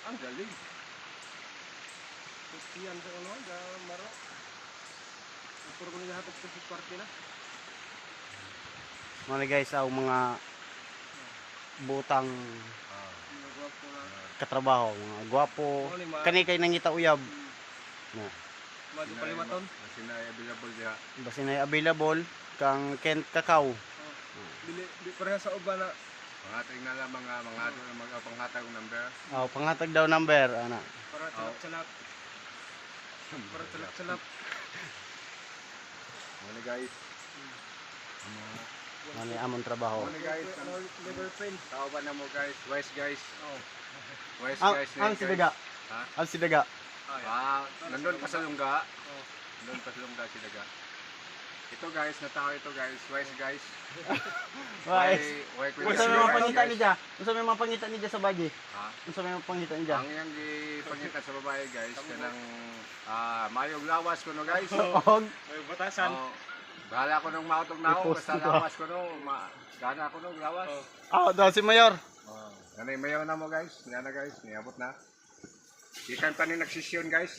Ang galing. Kustiyan sa ano, da maro. Puro ko nilahatag sa parte na. Mga guys, ang mga butang Mga gwapo na. katrabaho, mga gwapo. Kani kay nangita uyab. Na. Madu paliwaton. Kasi na available diha. Basi na available kang Kent Kakao. Dili pareha sa uban na. Pangatag na lang mga panghatag ng number. Oh, pangatag daw number ana. Para salak-salak. Para salak-salak. Ano guys? Ano amon trabaho. Ano guys? Liver pain. Tao ba na mo guys? Wise guys. Oh. Wise Ang guys. ang sidaga. Ha? Ang sidaga. Nandun pa sa lungga. Nandun pa sa lungga si Daga. Ito guys, na tao ito guys. Wise guys. Wise. Why Unsa may mapangita ni dia? Unsa may mapangita ni dia sa bagi? Ha? Unsa may mapangita ni dia? Ang yang gipangita sa babae guys, kanang mayog lawas ko no guys. Og May batasan. Bahala ko nung mautog na ako, I-post basta ito. lawas ko no, gana ko nung lawas. daw si Mayor. Ganay mayaw na mo guys, yan na guys, niabot na. Ikan pa ni nagsisyon guys.